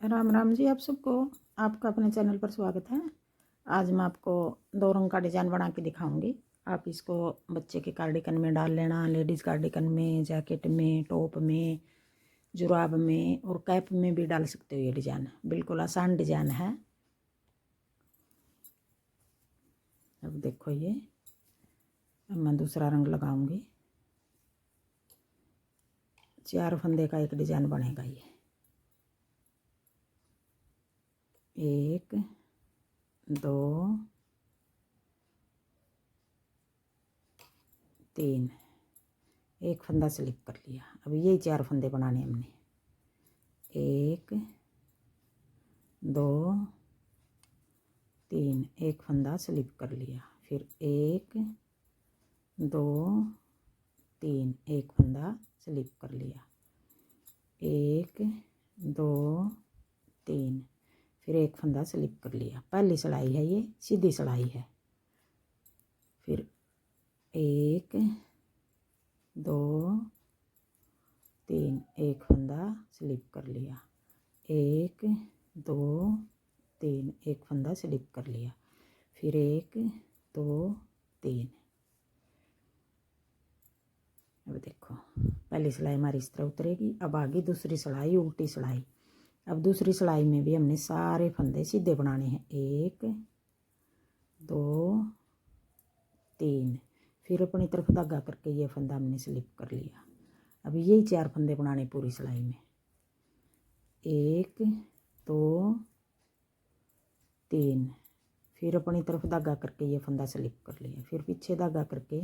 राम राम जी। आप सबको आपका अपने चैनल पर स्वागत है। आज मैं आपको 2 रंग का डिज़ाइन बना के दिखाऊंगी। आप इसको बच्चे के कार्डिगन में डाल लेना, लेडीज़ कार्डिगन में, जैकेट में, टॉप में, जुराब में और कैप में भी डाल सकते हो। ये डिज़ाइन बिल्कुल आसान डिज़ाइन है। अब देखो ये, अब मैं दूसरा रंग लगाऊंगी। 4 फंदे का एक डिज़ाइन बनेगा ये। 1 2 3, एक फंदा स्लिप कर लिया। अब यही 4 फंदे बनाने हमने। 1 2 3, एक फंदा स्लिप कर लिया। फिर 1 2 3, एक फंदा स्लिप कर लिया। 1 2 3, फिर एक फंदा स्लिप कर लिया। पहली सिलाई है, ये सीधी सिलाई है। फिर 1 2 3, एक फंदा स्लिप कर लिया। 1 2 3, एक फंदा स्लिप कर लिया। फिर 1 2 3। अब देखो, पहली सिलाई हमारी इस तरह उतरेगी। अब आगे दूसरी सिलाई, उल्टी सिलाई। अब दूसरी सिलाई में भी हमने सारे फंदे सीधे बनाने हैं। 1 2 3, फिर अपनी तरफ धागा करके ये फंदा हमने स्लिप कर लिया। अब यही 4 फंदे बनाने पूरी सिलाई में। 1 2 3, फिर अपनी तरफ धागा करके ये फंदा स्लिप कर लिया। फिर पीछे धागा करके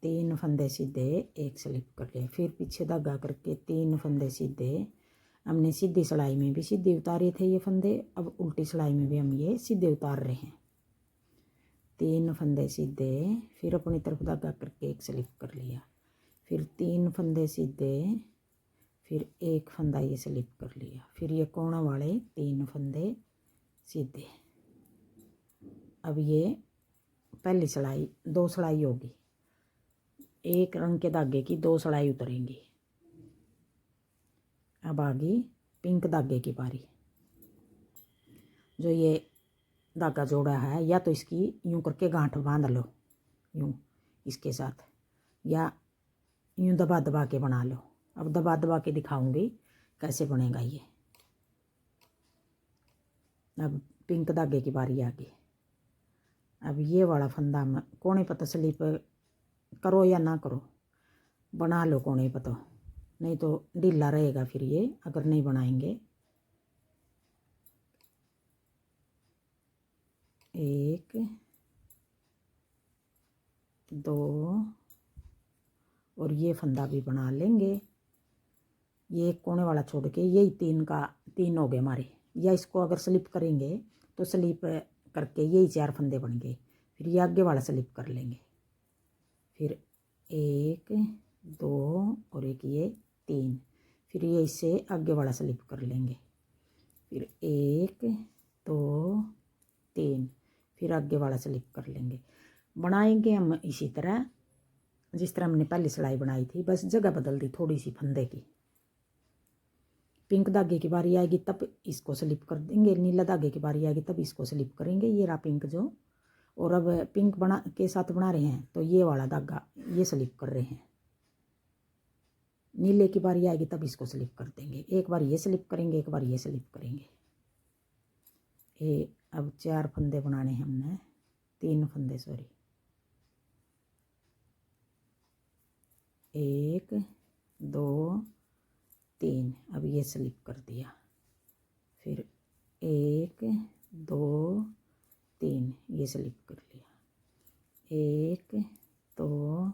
3 फंदे सीधे, एक स्लिप कर लिया। फिर पीछे धागा करके 3 फंदे सीधे। हमने सीधी सिलाई में भी सीधे उतारे थे ये फंदे, अब उल्टी सिलाई में भी हम ये सीधे उतार रहे हैं। 3 फंदे सीधे, फिर अपनी तरफ धागा करके एक स्लिप कर लिया। फिर 3 फंदे सीधे, फिर एक फंदा ये स्लिप कर लिया। फिर ये कोना वाले 3 फंदे सीधे। अब ये पहली सिलाई, 2 सिलाई होगी। एक रंग के धागे की 2 सिलाई उतरेंगी। अब आगे पिंक धागे की बारी। जो ये धागा जोड़ा है, या तो इसकी यूं करके गांठ बांध लो, यूं इसके साथ, या यूं दबा दबा के बना लो। अब दबा दबा के दिखाऊंगी कैसे बनेगा ये। अब पिंक धागे की बारी आ गई। अब ये वाला फंदा में कोने पर तो स्लिप करो या ना करो, बना लो कोने पर तो, नहीं तो ढीला रहेगा फिर ये अगर नहीं बनाएंगे। 1 2, और ये फंदा भी बना लेंगे। ये एक कोने वाला छोड़ के यही 3 हो गए हमारे। या इसको अगर स्लिप करेंगे तो स्लिप करके यही 4 फंदे बन गए। फिर ये आगे वाला स्लिप कर लेंगे। फिर 1 2 और एक ये 3, फिर ये इससे आगे वाला स्लिप कर लेंगे। फिर 1 2 3, फिर आगे वाला स्लिप कर लेंगे। बनाएंगे हम इसी तरह जिस तरह हमने पहली सिलाई बनाई थी, बस जगह बदल दी थोड़ी सी फंदे की। पिंक धागे की बारी आएगी तब इसको स्लिप कर देंगे, नीला धागे की बारी आएगी तब इसको स्लिप करेंगे। ये रहा पिंक जो, और अब पिंक बना के साथ बना रहे हैं तो ये वाला धागा ये स्लिप कर रहे हैं। नीले की बारी आएगी तब इसको स्लिप कर देंगे। एक बार ये स्लिप करेंगे, एक बार ये स्लिप करेंगे। ये अब 4 फंदे बनाने हैं हमने, 3 फंदे सॉरी। 1 2 3, अब ये स्लिप कर दिया। फिर 1 2 3, ये स्लिप कर लिया। 1 2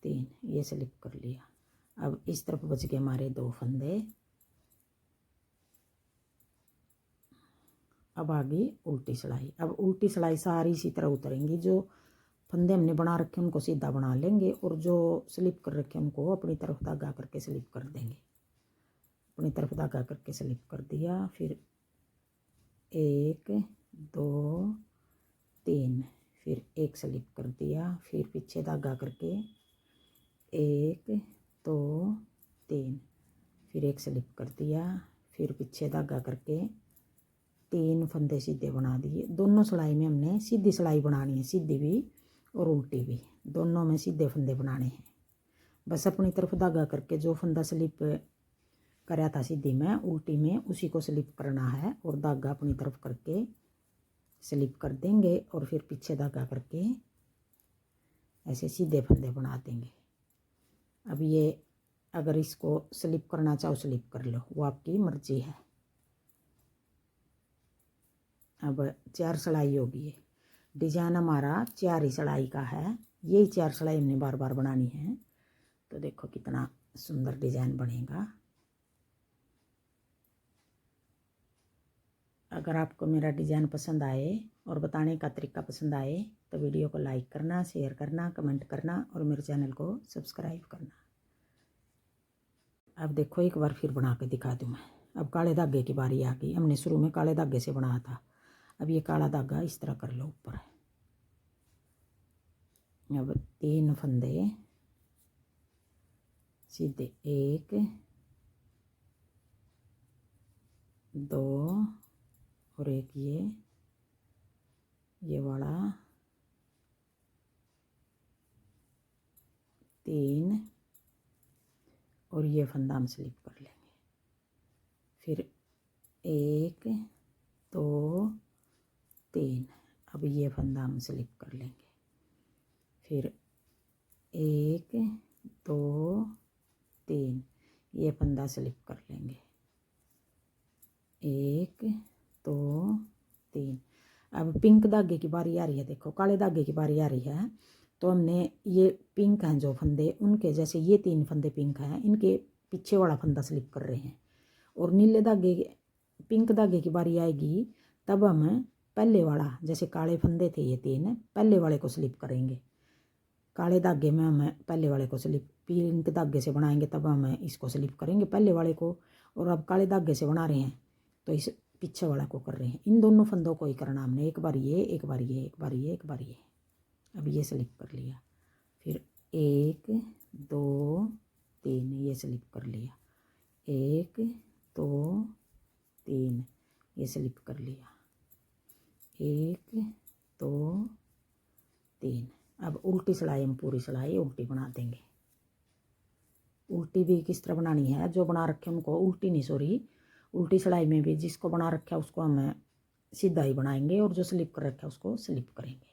3, ये स्लिप कर लिया। अब इस तरफ बच गए हमारे 2 फंदे। अब आगे उल्टी सिलाई। अब उल्टी सिलाई सारी इसी तरह उतरेंगी। जो फंदे हमने बना रखे उनको सीधा बना लेंगे, और जो स्लिप कर रखे उनको अपनी तरफ धागा करके स्लिप कर देंगे। अपनी तरफ धागा करके स्लिप कर दिया। फिर 1 2 3, फिर एक स्लिप कर दिया। फिर पीछे धागा करके 1 2 3, फिर एक स्लिप कर दिया, फिर पीछे धागा करके 3 फंदे सीधे बना दिए। दोनों सिलाई में हमने सीधी सिलाई बनानी है, सीधी भी और उल्टी भी, दोनों में सीधे फंदे बनाने हैं। बस अपनी तरफ धागा करके जो फंदा स्लिप कराया था सीधी में उल्टी में उसी को स्लिप करना है और धागा अपनी तरफ करके स्लिप कर देंगे और फिर पीछे धागा करके ऐसे सीधे फंदे बना देंगे। अब ये अगर इसको स्लिप करना चाहो स्लिप कर लो, वो आपकी मर्जी है। अब 4 सिलाई होगी। डिजाइन हमारा 4 ही सिलाई का है, यही 4 सिलाई हमने बार बार बनानी है। तो देखो कितना सुंदर डिजाइन बनेगा। अगर आपको मेरा डिज़ाइन पसंद आए और बताने का तरीका पसंद आए तो वीडियो को लाइक करना, शेयर करना, कमेंट करना और मेरे चैनल को सब्सक्राइब करना। अब देखो एक बार फिर बना के दिखा दूँ मैं। अब काले धागे की बारी आ गई। हमने शुरू में काले धागे से बनाया था। अब ये काला धागा इस तरह कर लो ऊपर। अब 3 फंदे सीधे, 1 2 और एक ये वाला 3 और ये फंदा हम स्लिप कर लेंगे। फिर 1 2 3, अब ये फंदा हम स्लिप कर लेंगे। फिर 1 2 3, ये फंदा स्लिप कर लेंगे। 1 2 3। अब पिंक धागे की बारी आ रही है। देखो काले धागे की बारी आ रही है तो हमने ये पिंक हैं जो फंदे, उनके जैसे ये 3 फंदे पिंक हैं, इनके पीछे वाला फंदा स्लिप कर रहे हैं। और नीले धागे पिंक धागे की बारी आएगी तब हम पहले वाला, जैसे काले फंदे थे ये 3, पहले वाले को स्लिप करेंगे। काले धागे में हम पहले वाले को स्लिप, पिंक धागे से बनाएंगे तब हम इसको स्लिप करेंगे पहले वाले को। और अब काले धागे से बना रहे हैं तो इस पीछे वाला को कर रहे हैं। इन दोनों फंदों को ही करना हमने, एक बार ये, एक बार ये, एक बार ये, एक बार ये। अब ये स्लिप कर लिया। फिर 1 2 3, ये स्लिप कर लिया। 1 2 3, ये स्लिप कर लिया। 1 2 3। अब उल्टी सिलाई, हम पूरी सिलाई उल्टी बना देंगे। उल्टी भी किस तरह बनानी है, जो बना रखे उनको उल्टी नहीं, सॉरी, उल्टी सिलाई में भी जिसको बना रखा है उसको हम सीधा ही बनाएंगे और जो स्लिप कर रखा है उसको स्लिप करेंगे।